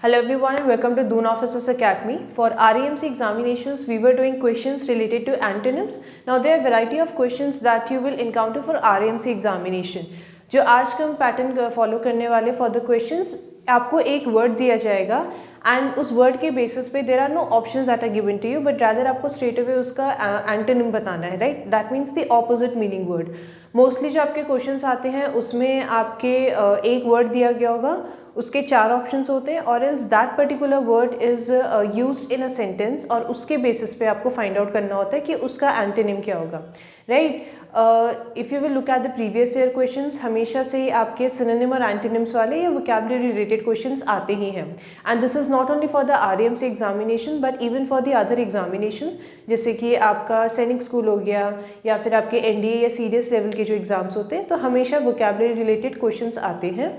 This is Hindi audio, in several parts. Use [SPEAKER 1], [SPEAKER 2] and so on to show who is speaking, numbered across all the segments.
[SPEAKER 1] Hello everyone and welcome to Dune Officers Academy. For REMC examinations, we were doing questions related to antonyms. Now there are a variety of questions that you will encounter for REMC examination. जो आज का हम पैटर्न फॉलो करने वाले फॉर द क्वेश्चंस, आपको एक वर्ड दिया जाएगा एंड उस वर्ड के बेसिस पे there are no options that are given to you, but rather आपको स्ट्रेट अवे उसका एंटोनिम बताना है, right? That means the opposite meaning word. Mostly जो आपके क्वेश्चंस आते हैं उसमें आपके एक वर्ड दिया गया होगा, उसके चार ऑप्शंस होते हैं, और else that particular word is used in a sentence, और उसके बेसिस पे आपको फाइंड आउट करना होता है कि उसका एंटोनिम क्या होगा, right? If you will look at the previous year questions, हमेशा से ही आपके सिनोनिम और एंटोनिम्स वाले या वोकैबुलरी रिलेटेड क्वेश्चंस आते ही हैं. And this is not only for the REMC examination but even for the other examination, जैसे कि आपका सैनिक स्कूल हो गया या फिर आपके NDA या CDS लेवल के जो एग्ज़ाम्स होते हैं, तो हमेशा वोकैबुलरी रिलेटेड क्वेश्चंस आते हैं.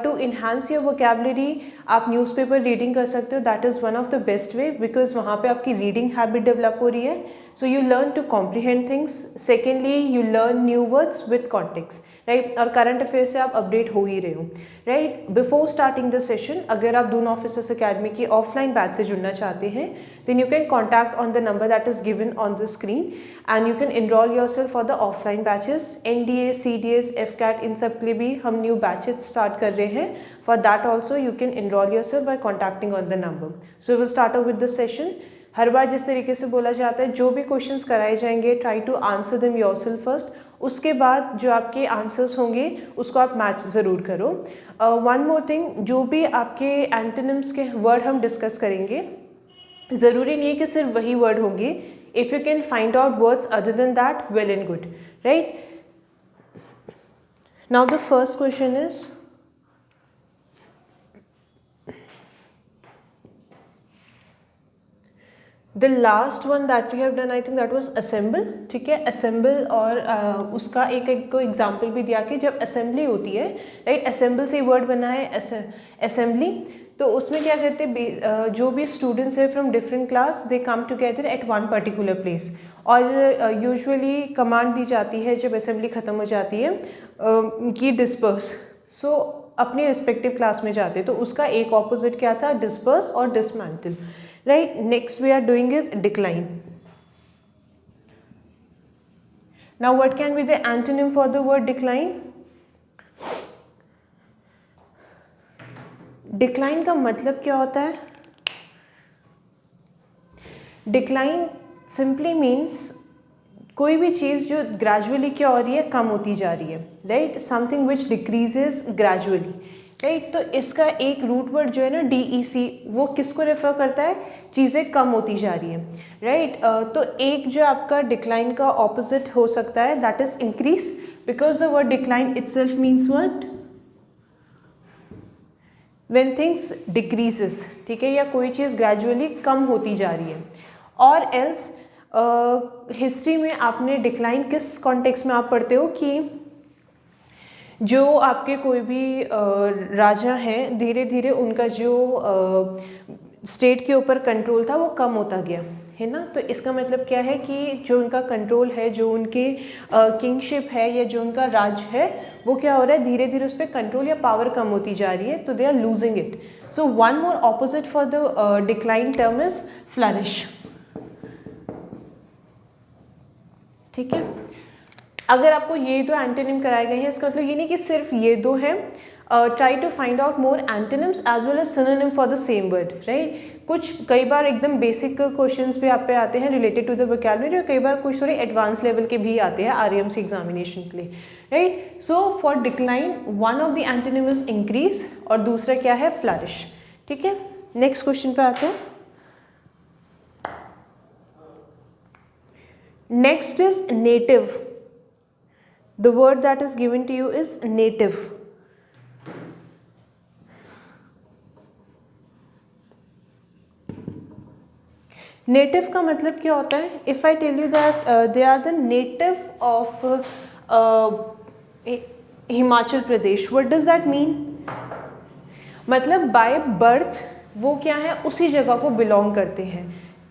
[SPEAKER 1] टू इन्हांस योर वोकैबुलरी आप न्यूज़पेपर रीडिंग कर सकते हो. That is one of the best way, because वहाँ पे आपकी रीडिंग हैबिट डेवलप हो रही है. So you learn to comprehend things. Secondly, you learn new words with context, right? और करंट अफेयर से आप अपडेट हो ही रहे हो, right? Before starting the session, अगर आप दून ऑफिसर्स अकेडमी की ऑफलाइन बैच से जुड़ना चाहते हैं, then you can contact on the number that is given on the screen and you can enrol yourself for the offline batches. NDA, CDS, FCAT, इन सब के लिए भी हम न्यू बैचेस स्टार्ट कर रहे हैं. For that also you can enrol yourself by contacting on the number. So will start out with the session. हर बार जिस तरीके से बोला जाता है, जो भी क्वेश्चंस कराए जाएंगे, try to answer them yourself first. उसके बाद जो आपके आंसर्स होंगे उसको आप मैच ज़रूर करो. वन मोर थिंग, जो भी आपके एंटोनिम्स के वर्ड हम डिस्कस करेंगे, ज़रूरी नहीं है कि सिर्फ वही वर्ड होंगे. If you can find out words other than that, well and good, right? Now the first question is, the last one that we have done, I think that was assemble. ठीक है, असेंबल, और उसका एक को एग्जाम्पल भी दिया कि जब असेंबली होती है, राइट? असेंबल से वर्ड बना है असेंबली. तो उसमें क्या कहते हैं, जो भी स्टूडेंट्स है from different class, they come together at one particular place. और यूजुअली कमांड दी जाती है जब असेंबली ख़त्म हो जाती है कि डिस्पर्स. सो अपनी रिस्पेक्टिव क्लास में जाते, तो उसका एक ऑपोजिट क्या था? डिस्पर्स और dismantle, right? Next we are doing is decline. Now what can be the antonym for the word decline? Decline का मतलब क्या होता है? Decline simply means कोई भी चीज़ जो ग्रेजुअली क्या हो रही है, कम होती जा रही है, right? Something which decreases gradually, right? तो इसका एक रूट वर्ड जो है ना, DEC, वो किसको रेफर करता है? चीज़ें कम होती जा रही हैं, राइट? तो एक जो आपका डिक्लाइन का ऑपोजिट हो सकता है, that is increase, because the word decline itself means what? When things decreases, ठीक है, या कोई चीज़ ग्रेजुअली कम होती जा रही है. और एल्स हिस्ट्री में आपने डिक्लाइन किस कॉन्टेक्स्ट में आप पढ़ते हो कि जो आपके कोई भी राजा हैं, धीरे धीरे उनका जो स्टेट के ऊपर कंट्रोल था वो कम होता गया, है ना? तो इसका मतलब क्या है कि जो उनका कंट्रोल है, जो उनके किंगशिप है या जो उनका राज है, वो क्या हो रहा है? धीरे धीरे उस पर कंट्रोल या पावर कम होती जा रही है, तो they are losing it. So one more opposite for the decline term is flourish. ठीक है, अगर आपको ये दो एंटोनिम कराए गए हैं, इसका मतलब ये नहीं कि सिर्फ ये दो हैं. Try to find out more antonyms as well as synonym for the same word, right? कई बार एकदम बेसिक क्वेश्चंस भी आप पे आते हैं रिलेटेड टू द वोकैबुलरी, और कई बार कुछ थोड़े एडवांस लेवल के भी आते हैं REMC एग्जामिनेशन के लिए, right? So for decline, one of the antonym is increase और दूसरा क्या है? फ्लरिश. ठीक है, नेक्स्ट क्वेश्चन पे आते हैं. Next is native. The word that is given to you is native. Native का मतलब क्या होता है? If I tell you that they are the native of Himachal Pradesh, what does that mean? मतलब by birth वो क्या है? उसी जगह को belong करते हैं.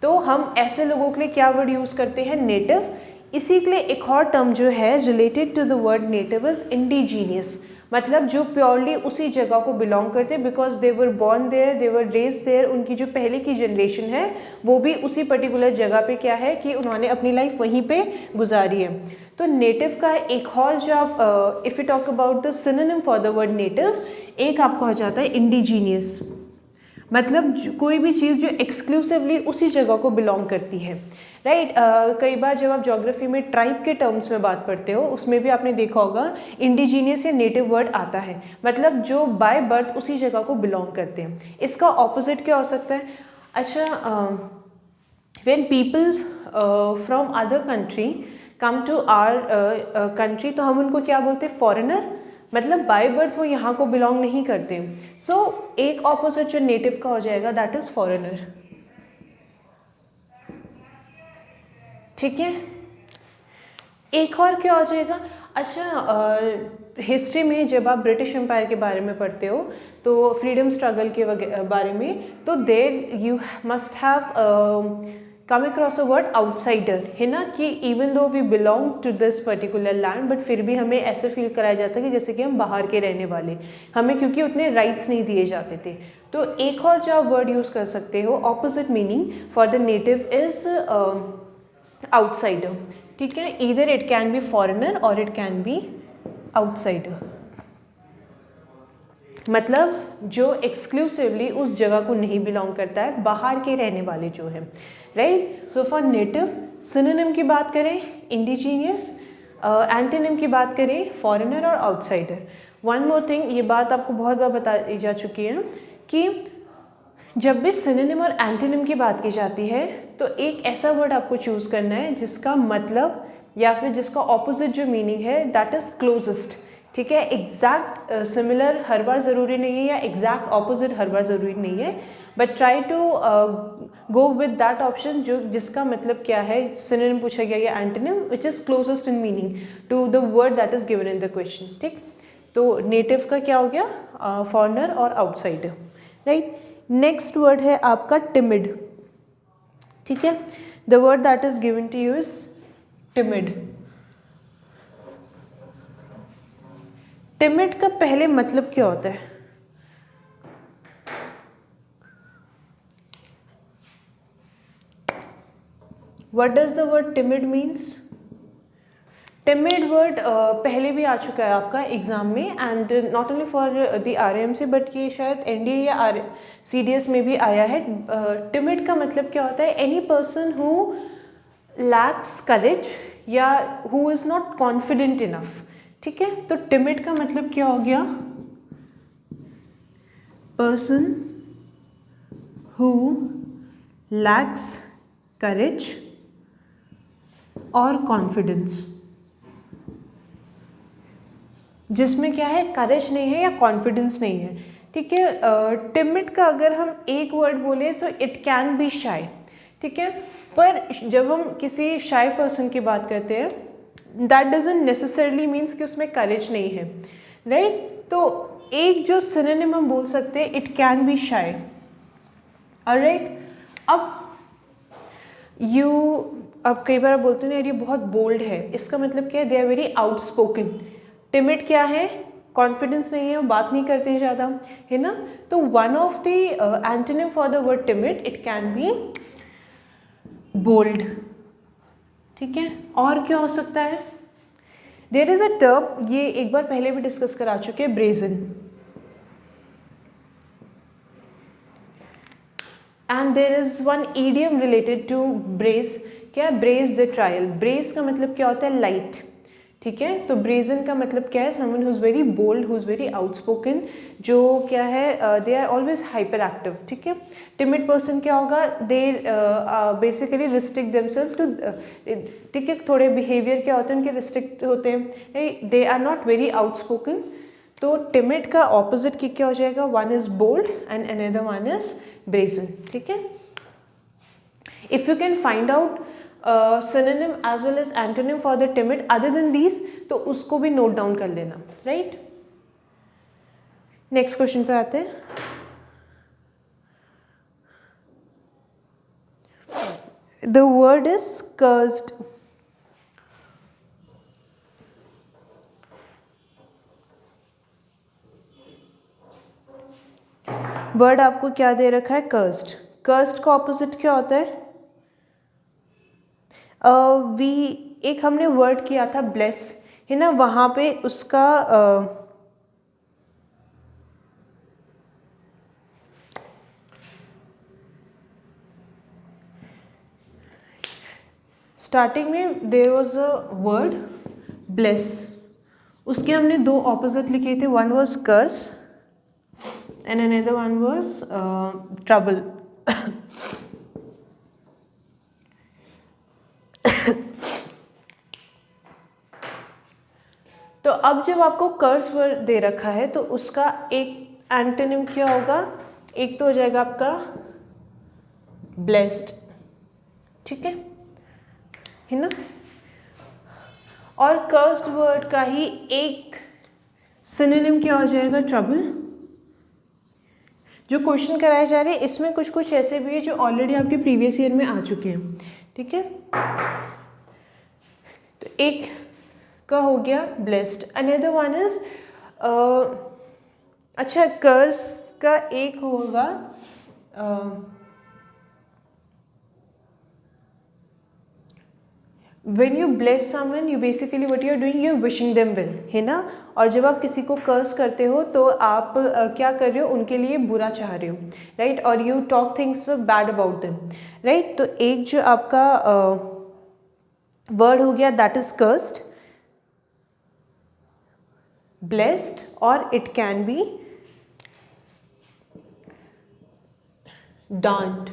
[SPEAKER 1] तो हम ऐसे लोगों के लिए क्या वर्ड यूज़ करते हैं? नेटिव. इसी के लिए एक और टर्म जो है related to the word native is indigenous. मतलब जो प्योरली उसी जगह को बिलोंग करते हैं, because they were born there, they were raised there, उनकी जो पहले की जनरेशन है वो भी उसी पर्टिकुलर जगह पे क्या है कि उन्होंने अपनी लाइफ वहीं पे गुजारी है। तो नेटिव का एक और जो आप if you talk about the synonym for the word native, एक आपको आ जाता है इंडिजीनियस, मतलब कोई भी चीज़ जो एक्सक्लूसिवली उसी जगह को बिलोंग करती है, राइट। कई बार जब आप ज्योग्राफी में ट्राइब के टर्म्स में बात पढ़ते हो उसमें भी आपने देखा होगा इंडिजीनियस या नेटिव वर्ड आता है, मतलब जो बाय बर्थ उसी जगह को बिलोंग करते हैं। इसका ऑपोजिट क्या हो सकता है? अच्छा, when people from other country come to our country, तो हम उनको क्या बोलते हैं? फॉरेनर, मतलब बाय बर्थ वो यहाँ को बिलोंग नहीं करते। सो एक ऑपोजिट जो नेटिव का हो जाएगा दैट इज़ फॉरेनर, ठीक है। एक और क्या हो जाएगा? अच्छा, हिस्ट्री में जब आप ब्रिटिश एम्पायर के बारे में पढ़ते हो तो फ्रीडम स्ट्रगल के बारे में, तो there you must have come across a word outsider, है ना, कि even though we belong to this particular land but फिर भी हमें ऐसे फील कराया जाता है कि जैसे कि हम बाहर के रहने वाले, हमें क्योंकि उतने राइट्स नहीं दिए जाते थे। तो एक और जो आप वर्ड यूज़ कर सकते हो opposite meaning for the native is outsider, ठीक है। Either it can B foreigner और इट कैन बी आउटसाइडर, मतलब जो एक्सक्लूसिवली उस जगह को नहीं बिलोंग करता है, बाहर के रहने वाले जो है, right. So for native synonym की बात करें इंडिजीनियस, एंटोनिम की बात करें फॉरेनर और आउटसाइडर। वन मोर थिंग, ये बात आपको बहुत बार बताई जा चुकी है कि जब भी सिनोनिम और एंटोनिम की बात की जाती है तो एक ऐसा वर्ड आपको चूज़ करना है जिसका मतलब या फिर जिसका ऑपोजिट जो मीनिंग है दैट इज़ क्लोजेस्ट, ठीक है। एग्जैक्ट सिमिलर हर बार ज़रूरी नहीं है या एग्जैक्ट ऑपोजिट हर बार ज़रूरी नहीं है, but try to go with that option जो जिसका मतलब क्या है, सिनोनिम पूछा गया या antonym which is closest in meaning to the word that is given in the question, ठीक। तो नेटिव का क्या हो गया? फॉरेनर और आउटसाइडर, राइट। नेक्स्ट वर्ड है आपका टिमिड, ठीक है। The word that is given to you is timid. Timid का पहले मतलब क्या होता है? What does the word timid means? Timid word पहले भी आ चुका है आपका एग्जाम में, and not only for the RMC but ये शायद एनडीए या सीडीएस में भी आया है। टिमिड का मतलब क्या होता है? एनी पर्सन हु लैक्स करेज या who is not confident enough, ठीक है। तो टिमिड का मतलब क्या हो गया? पर्सन हु लैक्स करेज और कॉन्फिडेंस, जिसमें क्या है? करेज नहीं है या कॉन्फिडेंस नहीं है, ठीक है। टिमिड का अगर हम एक वर्ड बोले तो इट कैन बी शाय, ठीक है। पर जब हम किसी शाय पर्सन की बात करते हैं दैट डजंट नेसेसरली मीन्स कि उसमें करेज नहीं है, राइट। तो एक जो सिनोनिम हम बोल सकते हैं it can be shy, alright. अब कई बार आप बोलते हैं यार ये बहुत बोल्ड है, इसका मतलब क्या है? They are very outspoken. Timid क्या है? कॉन्फिडेंस नहीं है, वो बात नहीं करते हैं ज़्यादा, है ना। तो one of the antonym for the word timid it can be bold, ठीक है। और क्या हो सकता है? देयर इज अ टर्म, ये एक बार पहले भी डिस्कस करा चुके हैं, brazen, and there is one idiom related to brace. क्या? Brace the trial. ब्रेस का मतलब क्या होता है? लाइट, ठीक है। तो ब्रेजन का मतलब क्या है? Someone who is very bold, who is very outspoken, जो क्या है? They are always hyper active, ठीक है। टिमिड पर्सन क्या होगा? They basically restrict themselves to, ठीक है। थोड़े बिहेवियर क्या होते हैं उनके? रिस्ट्रिक्ट होते हैं, they are not very outspoken. तो टिमिड का ऑपोजिट क्या हो जाएगा? One is bold and another one is brazen, ठीक है। If you can find out synonym as well as antonym for the timid other than these, तो उसको भी नोट डाउन कर लेना, राइट। नेक्स्ट क्वेश्चन पे आते हैं। The word is cursed। Word आपको क्या दे रखा है? कर्स्ड। कर्स्ड का ऑपोजिट क्या होता है? एक हमने वर्ड किया था ब्लेस, है ना, वहाँ पे उसका स्टार्टिंग में there was a word bless, उसके हमने दो ऑपोजिट लिखे थे, one was curse and another one was trouble. तो अब जब आपको कर्स वर्ड दे रखा है तो उसका एक एंटोनिम क्या होगा? एक तो हो जाएगा आपका ब्लेस्ड, ठीक है ना। और कर्स्ड वर्ड का ही एक सिनोनिम क्या हो जाएगा? ट्रबल। जो क्वेश्चन कराए जा रहे हैं इसमें कुछ कुछ ऐसे भी है जो ऑलरेडी आपके प्रीवियस ईयर में आ चुके हैं, ठीक है। तो एक का हो गया ब्लेस्ड, अनदर वन इज अच्छा कर्स का एक होगा when you bless someone you basically what you are doing, you are wishing them well, है ना। और जब आप किसी को कर्स करते हो तो आप क्या कर रहे हो? उनके लिए बुरा चाह रहे हो, राइट, और you talk things bad about them, right. तो एक जो आपका वर्ड हो गया दैट इज कर्स्ड, ब्लेस्ड, और इट कैन बी डांट,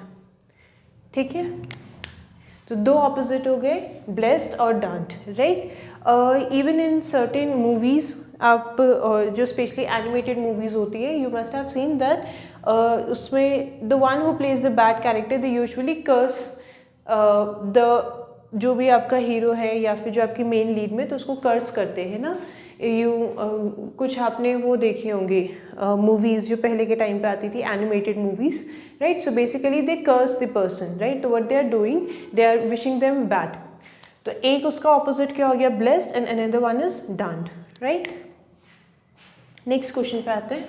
[SPEAKER 1] ठीक है। तो दो ऑपोजिट हो गए, ब्लेस्ड और डांट, right. Even in certain movies आप जो स्पेशली एनिमेटेड मूवीज़ होती है, you must have seen that उसमें the one who plays the bad character they usually curse the जो भी आपका हीरो है या फिर जो आपकी मेन लीड में, तो उसको कर्स करते हैं ना। कुछ आपने वो देखे होंगे मूवीज़ जो पहले के टाइम पे आती थी, animated movies, right. So basically they curse the person, right. तो what they are doing, they are wishing them bad. तो एक उसका ऑपोजिट क्या हो गया? Blessed, and another one is डांट, राइट। नेक्स्ट क्वेश्चन पे आते हैं।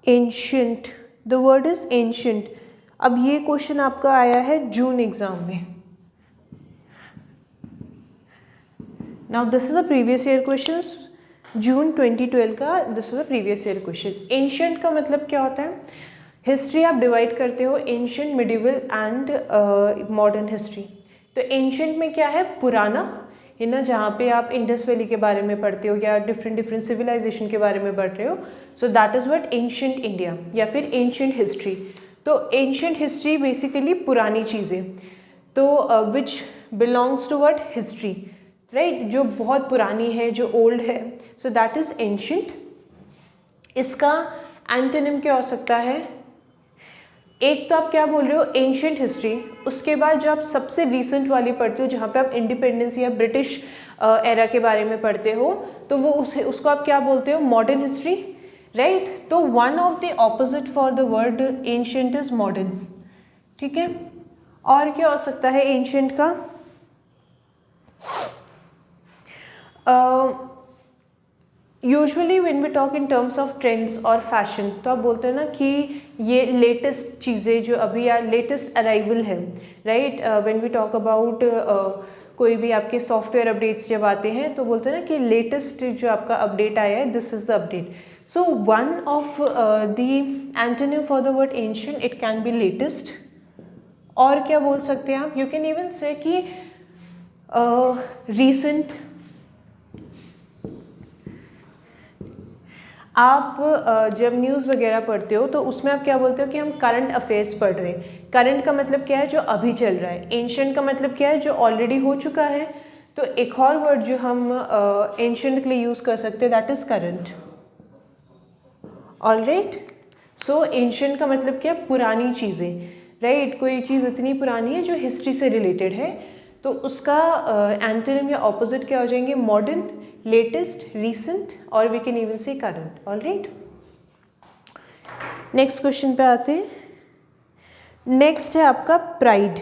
[SPEAKER 1] Ancient, the word is ancient. अब ये क्वेश्चन आपका आया है जून एग्जाम में। Now this is a previous year question, June 2012 का this is a previous year question. Ancient का मतलब क्या होता है? हिस्ट्री आप डिवाइड करते हो ancient, medieval and modern history. तो एंशियंट में क्या है? पुराना, है ना, जहाँ पे आप इंडस वैली के बारे में पढ़ते हो या डिफरेंट सिविलाइजेशन के बारे में पढ़ रहे हो। So that is what ancient India या फिर एंशियंट हिस्ट्री। तो एंशियंट हिस्ट्री बेसिकली पुरानी चीज़ें, तो which belongs to what? History, right, जो बहुत पुरानी है, जो ओल्ड है। So that is ancient. इसका एंटोनिम क्या हो सकता है? एक तो आप क्या बोल रहे हो? Ancient history. उसके बाद जो आप सबसे रिसेंट वाली पढ़ते हो, जहाँ पे आप इंडिपेंडेंस या ब्रिटिश एरा के बारे में पढ़ते हो, तो वो उसको आप क्या बोलते हो? Modern history, right. तो one of the opposite for the word ancient is modern, ठीक है। और क्या हो सकता है एंशियंट का? Usually when we talk in terms of trends और फैशन, तो आप बोलते हैं ना कि ये लेटेस्ट चीज़ें जो अभी या लेटेस्ट अराइवल है, right. When we talk about कोई भी आपके सॉफ्टवेयर अपडेट्स जब आते हैं तो बोलते हैं ना कि लेटेस्ट जो आपका अपडेट आया है, this is the update. So one of the antonym for the word ancient, it can B latest. और क्या बोल सकते हैं आप? यू कैन इवन से कि रीसेंट। आप जब न्यूज़ वगैरह पढ़ते हो तो उसमें आप क्या बोलते हो कि हम करंट अफेयर्स पढ़ रहे हैं। करंट का मतलब क्या है? जो अभी चल रहा है। एंशियंट का मतलब क्या है? जो ऑलरेडी हो चुका है। तो एक और वर्ड जो हम एंशियंट के लिए यूज़ कर सकते हैं that is current, alright. So ancient का मतलब क्या? पुरानी चीज़ें, राइट। कोई चीज़ इतनी पुरानी है जो हिस्ट्री से रिलेटेड है, तो उसका एंटोनिम या ऑपोजिट क्या हो जाएंगे? मॉडर्न, लेटेस्ट, रीसेंट, और we can even say current, alright. Next question पे आते हैं। नेक्स्ट है आपका प्राइड,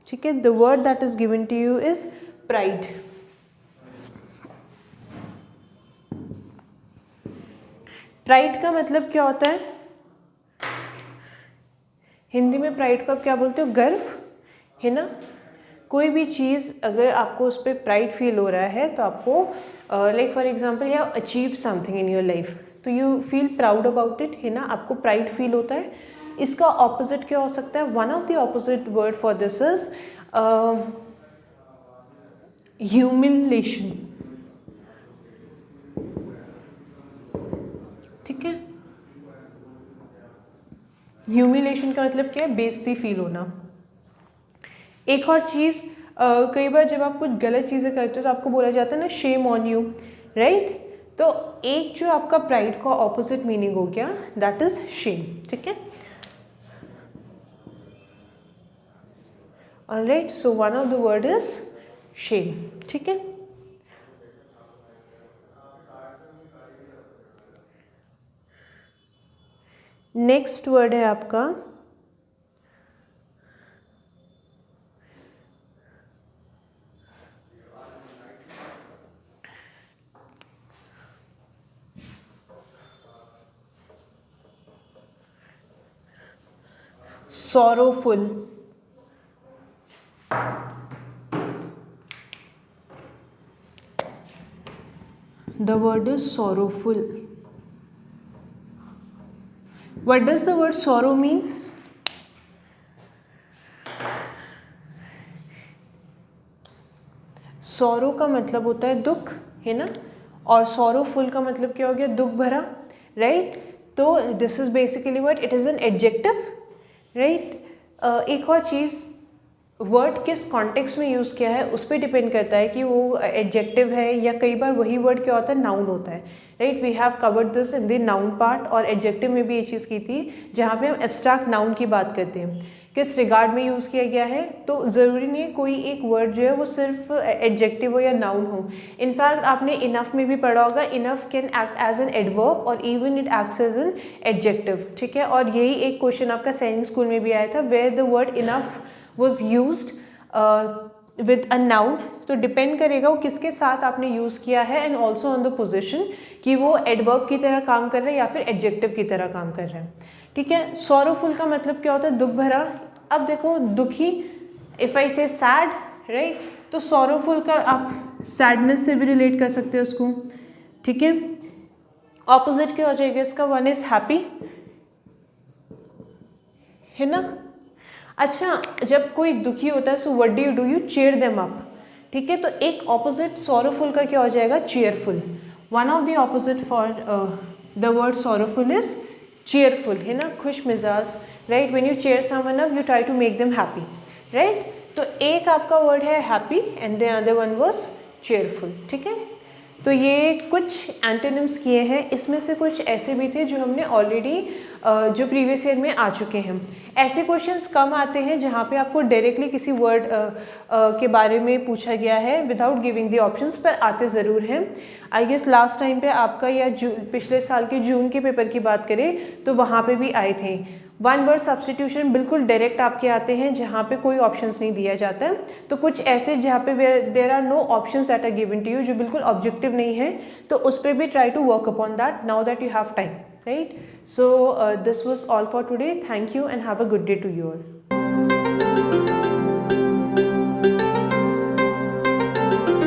[SPEAKER 1] ठीक है। The word that is given to you is pride. Pride का मतलब क्या होता है? हिंदी में प्राइड को आप क्या बोलते हो? गर्व, है ना। कोई भी चीज़ अगर आपको उस पर प्राइड फील हो रहा है तो आपको like for example you have achieved something in your life, तो you feel proud about it, है ना, आपको प्राइड फील होता है। इसका ऑपोजिट क्या हो सकता है? One of the opposite word for this is humiliation, ठीक है। ह्यूमिलेशन का मतलब क्या है? बेइज्जती फील होना। एक और चीज़, कई बार जब आप कुछ गलत चीज़ें करते हो तो आपको बोला जाता है ना शेम ऑन यू, राइट। तो एक जो आपका प्राइड का ऑपोजिट मीनिंग हो गया, दैट इज शेम, ठीक है। Alright, so one of the word is shame, ठीक है। नेक्स्ट वर्ड है आपका sorrowful. The word is sorrowful. What does the word sorrow means? Sorrow का मतलब होता है दुख, है ना, और सॉरोफुल का मतलब क्या हो गया? दुख भरा, राइट। तो this is basically word, it is an adjective, right. एक और चीज़, वर्ड किस कॉन्टेक्स्ट में यूज़ किया है उस पर डिपेंड करता है कि वो एडजेक्टिव है या कई बार वही वर्ड क्या होता है? नाउन होता है, right. We have covered this in the noun part, और एडजेक्टिव में भी ये चीज़ की थी जहाँ पे हम एब्स्ट्रैक्ट नाउन की बात करते हैं, किस रिगार्ड में यूज़ किया गया है। तो ज़रूरी नहीं है कोई एक वर्ड जो है वो सिर्फ एडजेक्टिव हो या नाउन हो। इनफैक्ट आपने इनफ में भी पढ़ा होगा, enough can act as an adverb और even it acts as an adjective, ठीक है। और यही एक क्वेश्चन आपका सैनिक स्कूल में भी आया था, where the word enough was used with a noun. तो डिपेंड करेगा वो किसके साथ आपने यूज़ किया है, and also on the position, कि वो एडवर्ब की तरह काम कर रहा है या फिर एडजेक्टिव की तरह काम कर रहा है, ठीक है। सॉरोफुल का मतलब क्या होता है? दुख भरा। अब देखो दुखी, इफ़ आई से सैड, राइट, तो सॉरोफुल का आप सैडनेस से भी रिलेट कर सकते हो उसको, ठीक है। ऑपोजिट क्या हो जाएगा इसका? वन इज हैप्पी, है ना। अच्छा, जब कोई दुखी होता है so what do you cheer them up, ठीक है। तो एक ऑपोजिट सॉरोफुल का क्या हो जाएगा? Cheerful. One of the opposite for the word sorrowful is cheerful, है ना, खुश मिजाज, right. When you cheer someone up you try to make them happy, right. तो एक आपका वर्ड है happy and the other one was cheerful, ठीक है। तो ये कुछ एंटोनिम्स किए हैं, इसमें से कुछ ऐसे भी थे जो हमने ऑलरेडी जो प्रीवियस ईयर में आ चुके हैं। ऐसे क्वेश्चंस कम आते हैं जहाँ पे आपको डायरेक्टली किसी वर्ड के बारे में पूछा गया है विदाउट गिविंग द ऑप्शंस, पर आते ज़रूर हैं। आई गेस लास्ट टाइम पे आपका या पिछले साल के जून के पेपर की बात करें तो वहाँ पे भी आए थे। वन वर्ड सब्स्टिट्यूशन बिल्कुल डायरेक्ट आपके आते हैं जहाँ पे कोई ऑप्शंस नहीं दिया जाता है। तो कुछ ऐसे जहाँ पे there are no options that are given to you, जो बिल्कुल ऑब्जेक्टिव नहीं है, तो उस पर भी try to work upon that now that you have time, right. So this was all for today. Thank you and have a good day to you all.